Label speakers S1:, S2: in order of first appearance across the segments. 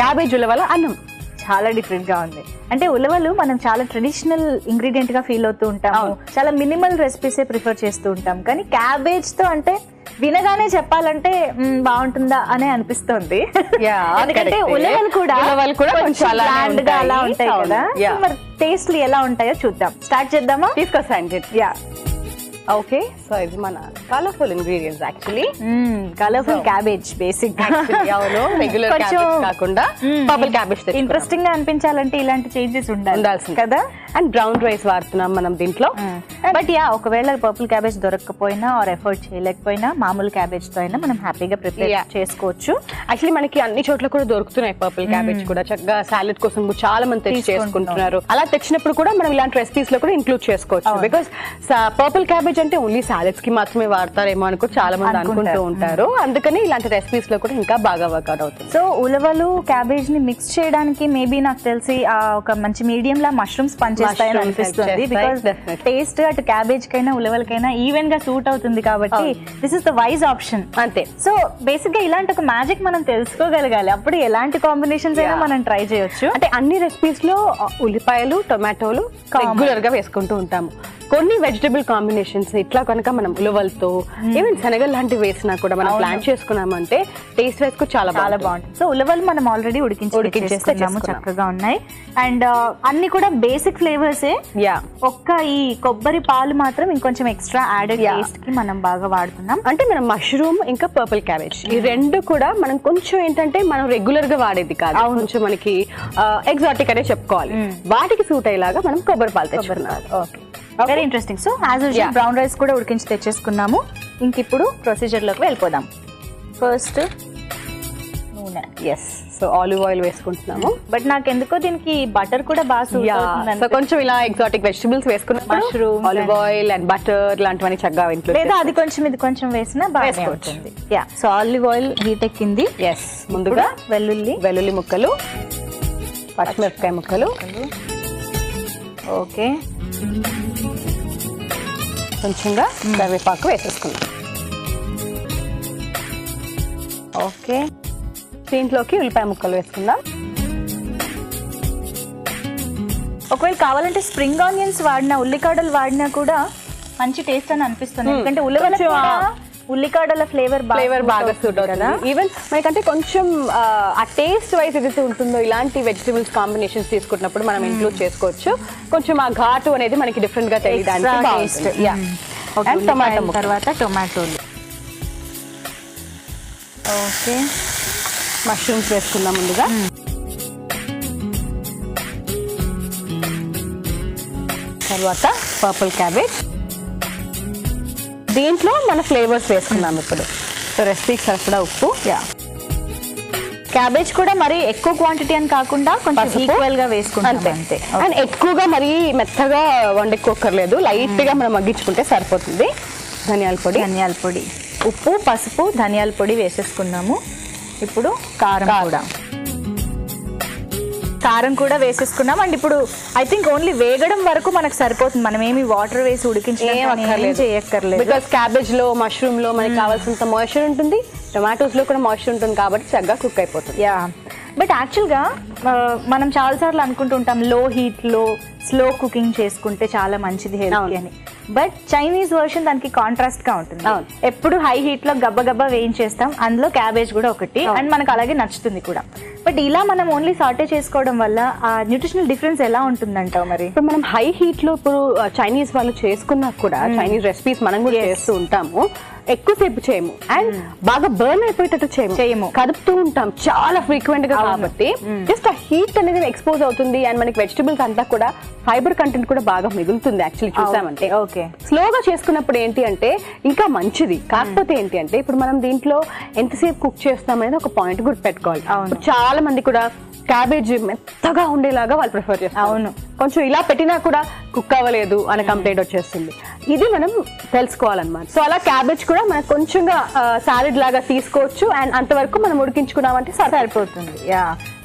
S1: Cabbage ఉలవల అన్నం.
S2: చాలా డిఫరెంట్ గా ఉంది. అంటే ఉలవలు మనం చాలా ట్రెడిషనల్ ఇంగ్రీడియంట్ గా ఫీల్ అవుతూ ఉంటాము, చాలా మినిమల్ రెసిపీసే ప్రిఫర్ చేస్తూ ఉంటాం. కానీ క్యాబేజ్ తో అంటే వినగానే చెప్పాలంటే బాగుంటుందా అనే అనిపిస్తుంది. ఎందుకంటే ఉలవలు కూడా బ్రాండ్ గా అలా ఉంటాయి కదా. మరి టేస్ట్లు ఎలా ఉంటాయో చూద్దాం. స్టార్ట్ చేద్దామా?
S1: తీసుకొస్తాండి. ఓకే, సో ఇది మన colourful ingredients actually.
S2: Colourful cabbage basic
S1: అవును, రెగ్యులర్ క్యాబేజ్ కాకుండా పర్పుల్ క్యాబేజ్.
S2: ఇంట్రెస్టింగ్ గా అనిపించాలంటే ఇలాంటి చేంజెస్ ఉండాల్సింది కదా.
S1: అండ్ బ్రౌన్ రైస్ వాడుతున్నాం మనం దీంట్లో.
S2: బట్ ఒకవేళ పర్పుల్ క్యాబేజ్ దొరకకపోయినా ఆర్ ఎఫర్ట్ చేయలేకపోయినా మామూలు క్యాబేజ్ తో అయినా మనం హ్యాపీగా ప్రిపేర్ చేసుకోవచ్చు.
S1: యాక్చువల్లీ మనకి అన్ని చోట్ల కూడా దొరుకుతున్నాయి పర్పుల్ క్యాబేజ్ కూడా. చక్కగా సాలెడ్ కోసం చాలా మంది తెచ్చి చేసుకుంటున్నారు. అలా తెచ్చినప్పుడు కూడా మనం ఇలాంటి రెసిపీస్ లో కూడా ఇంక్లూడ్ చేసుకోవచ్చు. బికాస్ పర్పుల్ క్యాబేజ్ అంటే ఓన్లీ సాలెడ్స్ కి మాత్రమే వాడతారేమో అనుకో చాలా మంది అనుకుంటూ ఉంటారు. అందుకని ఇలాంటి రెసిపీస్ లో కూడా ఇంకా బాగా వర్కౌట్ అవుతుంది.
S2: సో ఉలవలు క్యాబేజ్ ని మిక్స్ చేయడానికి మేబీ నాకు తెలిసి ఒక మంచి మీడియం లా మష్రూమ్స్ పనిచేస్తాయని అనిపిస్తుంది. బికాస్ టేస్ట్ అటు క్యాబేజ్ కైనా ఉలవలకైనా ఈవెన్ గా సూట్ అవుతుంది కాబట్టి this is the wise option.
S1: అంతే.
S2: సో బేసిక్ గా ఇలాంటి ఒక మ్యాజిక్ మనం తెలుసుకోగలగాలి, అప్పుడు ఎలాంటి కాంబినేషన్స్ అయినా మనం ట్రై చేయొచ్చు.
S1: అంటే అన్ని రెసిపీస్ లో ఉల్లిపాయలు టొమాటోలు రెగ్యులర్ గా వేసుకుంటూ ఉంటాము. కొన్ని వెజిటబుల్ కాంబినేషన్స్ ఇట్లా కనుక మనం ఉలవలతో ఈవెన్ శనగలు లాంటివి వేసినా కూడా మనం ప్లాన్ చేసుకున్నామంటే టేస్ట్ వైస్ చాలా బాగుంటుంది.
S2: సో ఉలవలు మనం ఆల్రెడీ ఉడికించేసుకున్నాము, చక్కగా ఉన్నాయి. అండ్ అన్ని కూడా బేసిక్ ఫ్లేవర్సే. ఒక్క ఈ కొబ్బరి పాలు మాత్రం ఇంకొంచెం ఎక్స్ట్రా యాడెడ్ టేస్ట్ కి మనం బాగా వాడుతున్నాం.
S1: అంటే మనం మష్రూమ్ ఇంకా పర్పుల్ క్యాబేజ్ ఈ రెండు కూడా మనం కొంచెం ఏంటంటే మనం రెగ్యులర్ గా వాడేది కాదు, కొంచెం మనకి ఎగ్జాటిక్ అనే చెప్పుకోవాలి. వాటికి సూట్ అయ్యేలాగా మనం కొబ్బరి పాలు తెచ్చుకున్నాం.
S2: Okay, very interesting. So as usual brown rice కూడా ఉడికించి తెచ్చేసుకున్నాము. ఇంక ఇప్పుడు ప్రొసీజర్ లోకి వెళ్ళిపోదాం. ఫస్ట్ నూనె.
S1: సో ఆలివ్ ఆయిల్ వేసుకుంటున్నాము.
S2: బట్ నాకు ఎందుకో దీనికి బటర్ కూడా బాగా సూట్ అవుతుంది.
S1: సో కొంచెం ఇలా ఎగ్జాటిక్ వెజిటబుల్స్ వేసుకున్నాం, mushroom, olive oil and butter లాంటివన్నీ చక్కగా ఇంట్లో
S2: లేదా అది కొంచెం ఇది కొంచెం వేసినా బాగా ఉంటుంది. సో ఆలివ్ ఆయిల్ హీట్ ఎక్కింది.
S1: ముందుగా వెల్లుల్లి ముక్కలు, పచ్చిమిరపకాయ ముక్కలు,
S2: ఓకే,
S1: కొంచెంగా కరివేపాకు వేసేసుకున్నాం.
S2: ఓకే,
S1: దీంట్లోకి ఉల్లిపాయ ముక్కలు వేసుకుందాం.
S2: ఒకవేళ కావాలంటే స్ప్రింగ్ ఆనియన్స్ వాడినా ఉల్లికాడలు వాడినా కూడా మంచి టేస్ట్ అని అనిపిస్తుంది. ఎందుకంటే ఉల్లికాడల ఫ్లేవర్
S1: బాగా సూట్ అవుతుంది. ఈవెన్ మనకంటే కొంచెం ఆ టేస్ట్ వైజ్ ఏదైతే ఉంటుందో ఇలాంటి వెజిటబుల్స్ కాంబినేషన్స్ తీసుకున్నప్పుడు మనం ఇంక్లూడ్ చేసుకోవచ్చు. కొంచెం ఆ ఘాటు అనేది మనకి డిఫరెంట్ గా తెలియడానికి.
S2: అండ్ టొమాటో తర్వాత టొమాటోలు. ఓకే,
S1: మష్రూమ్స్ వేసుకుందాం ముందుగా. తర్వాత పర్పుల్ క్యాబేజ్. దీంట్లో మన ఫ్లేవర్స్ వేసుకున్నాం ఇప్పుడు. సో రెసిపీకి సరిపడా ఉప్పు.
S2: క్యాబేజ్ కూడా మరి ఎక్కువ క్వాంటిటీ అని కాకుండా కొంచెం ఈక్వల్ గా వేసుకుంటాం అంతే.
S1: అండ్ ఎక్కువగా మరి మెత్తగా వండుకోకర్లేదు, లైట్ గా మనం మగ్గించుకుంటే సరిపోతుంది. ధనియాల పొడి,
S2: ఉప్పు, పసుపు, ధనియాల పొడి వేసేసుకున్నాము. ఇప్పుడు కారం కూడా వేసేసుకున్నాం. అండ్ ఇప్పుడు ఐ థింక్ ఓన్లీ వేగడం వరకు మనకు సరిపోతుంది. మనం ఏమి వాటర్ వేసి ఉడికించక్కర్లేదు.
S1: బికాస్ క్యాబేజ్ లో మష్రూమ్ లో మనకి కావాల్సినంత మాయిశ్చర్ ఉంటుంది, టొమాటోస్ లో కూడా మాయిశ్చర్ ఉంటుంది కాబట్టి చక్కగా కుక్ అయిపోతుంది.
S2: బట్ యాక్చువల్గా మనం చాలాసార్లు అనుకుంటుంటాం లో హీట్లో స్లో కుకింగ్ చేసుకుంటే చాలా మంచిది హెల్త్ అని. బట్ చైనీస్ వర్షన్ దానికి కాంట్రాస్ట్ గా ఉంటుంది. ఎప్పుడు హై హీట్ లో గబ్బ వేయించేస్తాం, అందులో క్యాబేజ్ కూడా ఒకటి, అండ్ మనకు అలాగే నచ్చుతుంది కూడా. బట్ ఇలా మనం ఓన్లీ సాటే చేసుకోవడం వల్ల ఆ న్యూట్రిషనల్ డిఫరెన్స్ ఎలా ఉంటుందంటావు? మరి
S1: ఇప్పుడు మనం హై హీట్ లో ఇప్పుడు చైనీస్ వాళ్ళు చేసుకున్నా కూడా చైనీస్ రెసిపీస్ మనం కూడా చేస్తూ ఉంటాము, ఎక్కువసేపు చేయము అండ్ బాగా బర్న్ అయిపోయేటట్టు చేయము, కదుపుతూ ఉంటాం చాలా ఫ్రీక్వెంట్ గా. కాబట్టి జస్ట్ ఆ హీట్ అనేది ఎక్స్పోజ్ అవుతుంది అండ్ మనకి వెజిటబుల్స్ అంతా కూడా ఫైబర్ కంటెంట్ కూడా బాగా మిగులుతుంది. యాక్చువల్లీ చూసామంటే స్లోగా చేసుకున్నప్పుడు ఏంటి అంటే ఇంకా మంచిది. కాకపోతే ఏంటి అంటే ఇప్పుడు మనం దీంట్లో ఎంతసేపు కుక్ చేస్తాం అనేది ఒక పాయింట్ గుర్తు పెట్టుకోవాలి. చాలా మంది కూడా క్యాబేజ్ మెత్తగా ఉండేలాగా వాళ్ళు ప్రిఫర్ చేస్తారు.
S2: అవును,
S1: కొంచెం ఇలా పెట్టినా కూడా కుక్ అవ్వలేదు అనే కంప్లైంట్ వచ్చేస్తుంది. ఇది మనం తెలుసుకోవాలన్నమాట. సో అలా క్యాబేజ్ కూడా మనకు కొంచెంగా సాలెడ్ లాగా తీసుకోవచ్చు అండ్ అంతవరకు మనం ఉడికించుకున్నామంటే సరిపోతుంది.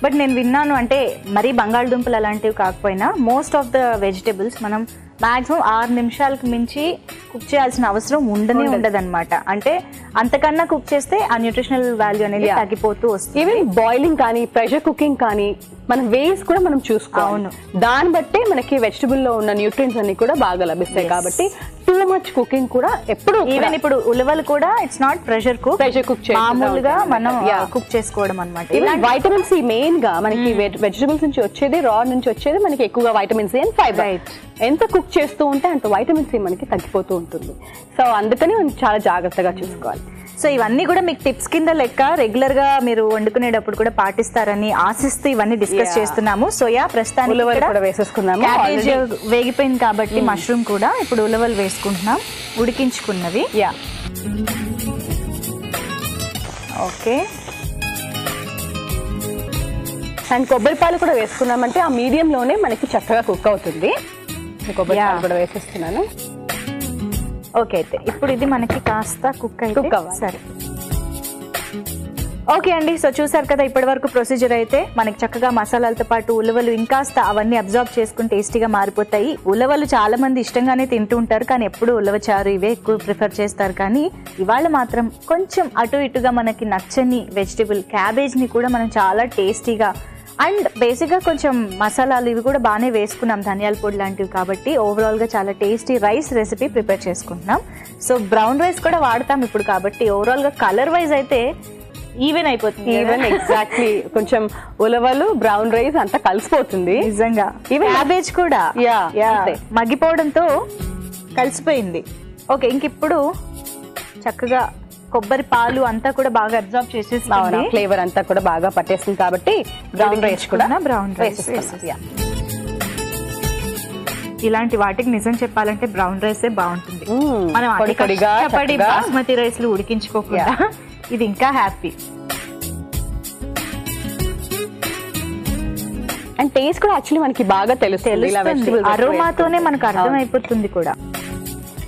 S2: బట్ నేను విన్నాను అంటే మరీ బంగాళదుంపలు అలాంటివి కాకపోయినా మోస్ట్ ఆఫ్ ద వెజిటేబుల్స్ మనం మాక్సిమం 6 నిమిషాలకు మించి కుక్ చేయాల్సిన అవసరం ఉండదన్నమాట. అంటే అంతకన్నా కుక్ చేస్తే ఆ న్యూట్రిషనల్ వాల్యూ అనేది తగ్గిపోతూ వస్తుంది.
S1: ఈవెన్ బాయిలింగ్ కానీ ప్రెషర్ కుకింగ్ కానీ మన వేస్ కూడా మనం చూసుకోవాలి. దాన్ని బట్టే మనకి వెజిటబుల్ లో ఉన్న న్యూట్రియన్స్ అన్ని కూడా బాగా లభిస్తాయి. కాబట్టి టూ మచ్ కుకింగ్ కూడా ఎప్పుడు
S2: ఈవెన్ ఇప్పుడు ఉలవలు కూడా ఇట్స్ నాట్ ప్రెషర్ కుక్ మామూలుగా మనం కుక్ చేసుకోవడం అన్నమాట.
S1: వైటమిన్ సి మెయిన్ గా మనకి వెజిటబుల్స్ నుంచి వచ్చేది, రా నుంచి వచ్చేది మనకి ఎక్కువగా వైటమిన్ సి అండ్ ఫైబర్. ఎంత కుక్ చేస్తూ ఉంటే అంత వైటమిన్ సి మనకి తగ్గిపోతూ ఉంటుంది. సో అందుకని మనం చాలా జాగ్రత్తగా చూసుకోవాలి.
S2: సో ఇవన్నీ కూడా మీకు టిప్స్ కింద లెక్క రెగ్యులర్ గా మీరు వండుకునేటప్పుడు కూడా పాటిస్తారని ఆశిస్తూ ఇవన్నీ డిస్కస్ చేస్తున్నాము. సో ప్రస్తుతానికి క్యాబేజ్ వేగిపోయింది కాబట్టి మష్రూమ్ కూడా ఇప్పుడు ఉలవలు వేసుకుంటున్నాం, ఉడికించుకున్నవి. ఓకే,
S1: అండ్ కొబ్బరి పాలు కూడా వేసుకున్నామంటే ఆ మీడియం లోనే మనకి చక్కగా కుక్ అవుతుంది. కొబ్బరి పాలు కూడా వేసేస్తున్నాను.
S2: ఓకే, అయితే ఇప్పుడు ఇది మనకి కాస్త కుక్ అవ్వాలి. సరే, ఓకే అండి. సో చూసారు కదా ఇప్పటి వరకు ప్రొసీజర్. అయితే మనకి చక్కగా మసాలాలతో పాటు ఉలవలు ఇంకాస్త అవన్నీ అబ్జార్బ్ చేసుకుని టేస్టీగా మారిపోతాయి. ఉలవలు చాలా మంది ఇష్టంగానే తింటూ ఉంటారు, కానీ ఎప్పుడు ఉలవచారు ఇవే ఎక్కువ ప్రిఫర్ చేస్తారు. కానీ ఇవాళ మాత్రం కొంచెం అటు ఇటుగా మనకి నచ్చని వెజిటబుల్ క్యాబేజ్ని కూడా మనం చాలా టేస్టీగా అండ్ బేసిక్గా కొంచెం మసాలాలు ఇవి కూడా బాగానే వేసుకున్నాం, ధనియాల పొడి లాంటివి. కాబట్టి ఓవరాల్గా చాలా టేస్టీ రైస్ రెసిపీ ప్రిపేర్ చేసుకుంటున్నాం. సో బ్రౌన్ రైస్ కూడా వాడతాం ఇప్పుడు, కాబట్టి ఓవరాల్గా కలర్ వైజ్ అయితే ఈవెన్ అయిపోతుంది.
S1: ఈవెన్ ఎగ్జాక్ట్లీ, కొంచెం ఉలవలు బ్రౌన్ రైస్ అంతా కలిసిపోతుంది
S2: నిజంగా. ఈవెన్ క్యాబేజ్ కూడా మగ్గిపోవడంతో కలిసిపోయింది. ఓకే, ఇంక ఇప్పుడు చక్కగా కొబ్బరి పాలు అంతా కూడా బాగా అబ్జార్బ్ చేసేసి
S1: ఫ్లేవర్ అంతా కూడా బాగా పట్టేస్తుంది. కాబట్టి బ్రౌన్ రైస్ కూడా
S2: ఇలాంటి వాటికి నిజం చెప్పాలంటే బ్రౌన్ రైసే బాగుంటుంది. మనం బాస్మతి రైస్ లు ఉడికించుకోకుండా ఇది ఇంకా హ్యాపీ.
S1: అండ్ టేస్ట్ కూడా యాక్చువల్లీ మనకి బాగా తెలుస్తుంది,
S2: అరోమాతోనే మనకు అర్థం అయిపోతుంది కూడా.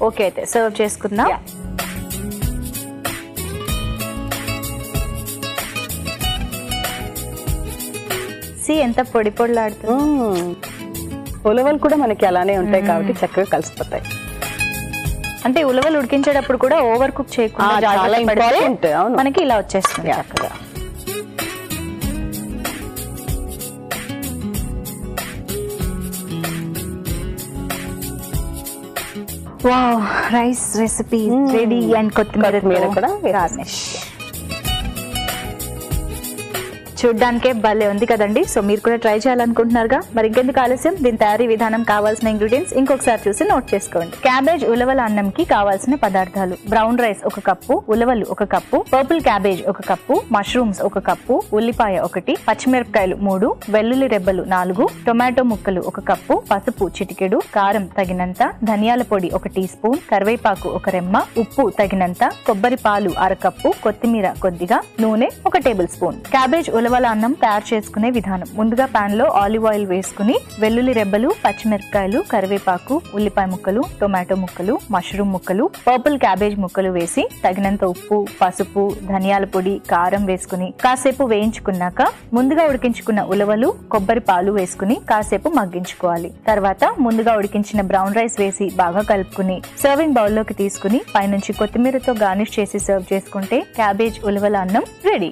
S2: ఓకే, అయితే సర్వ్ చేసుకుందాం. ఎంత పొడి పొడిలాడుతుంది.
S1: ఉలవలు కూడా మనకి అలానే ఉంటాయి కాబట్టి చక్కగా కలిసిపోతాయి.
S2: అంటే ఉలవలు ఉడికించేటప్పుడు కూడా ఓవర్ కుక్ చేయకుండా మనకి ఇలా వచ్చేస్తుంది చక్కగా. Wow, rice recipe ready. And కొత్తిమీర కూడా గార్నిష్. చూడ్డానికే భలే ఉంది కదండి. సో మీరు కూడా ట్రై చేయాలనుకుంటున్నారుగా, మరి ఇంకెందుకు ఆలస్యం, దీని తయారీ విధానం, కావాల్సిన ఇంగ్రీడియంట్స్ ఇంకొకసారి చూసి నోట్ చేసుకోండి. క్యాబేజ్ ఉలవల అన్నంకి కావాల్సిన పదార్థాలు: బ్రౌన్ రైస్ 1 కప్పు, ఉలవలు 1 cup, purple cabbage 1 cup, mushrooms 1 cup, ఉల్లిపాయ 1, పచ్చిమిరపకాయలు 3, వెల్లుల్లి రెబ్బలు 4, టొమాటో ముక్కలు 1 కప్పు, పసుపు చిటికెడు, కారం తగినంత, ధనియాల పొడి 1 టీ స్పూన్, కరివేపాకు 1 రెమ్మ, ఉప్పు తగినంత, కొబ్బరి పాలు 1/2 కప్పు, కొత్తిమీర కొద్దిగా, నూనె 1 టేబుల్ స్పూన్. క్యాబేజ్ ఉలవల అన్నం తయారు చేసుకునే విధానం: ముందుగా పాన్ లో ఆలివ్ ఆయిల్ వేసుకుని వెల్లుల్లి రెబ్బలు, పచ్చిమిరపకాయలు, కరివేపాకు, ఉల్లిపాయ ముక్కలు, టొమాటో ముక్కలు, మష్రూమ్ ముక్కలు, పర్పుల్ క్యాబేజ్ ముక్కలు వేసి తగినంత ఉప్పు, పసుపు, ధనియాల పొడి, కారం వేసుకుని కాసేపు వేయించుకున్నాక ముందుగా ఉడికించుకున్న ఉలవలు, కొబ్బరి పాలు వేసుకుని కాసేపు మగ్గించుకోవాలి. తర్వాత ముందుగా ఉడికించిన బ్రౌన్ రైస్ వేసి బాగా కలుపుకుని సర్వింగ్ బౌల్ లోకి తీసుకుని పైనుంచి కొత్తిమీరతో గార్నిష్ చేసి సర్వ్ చేసుకుంటే క్యాబేజ్ ఉలవల అన్నం రెడీ.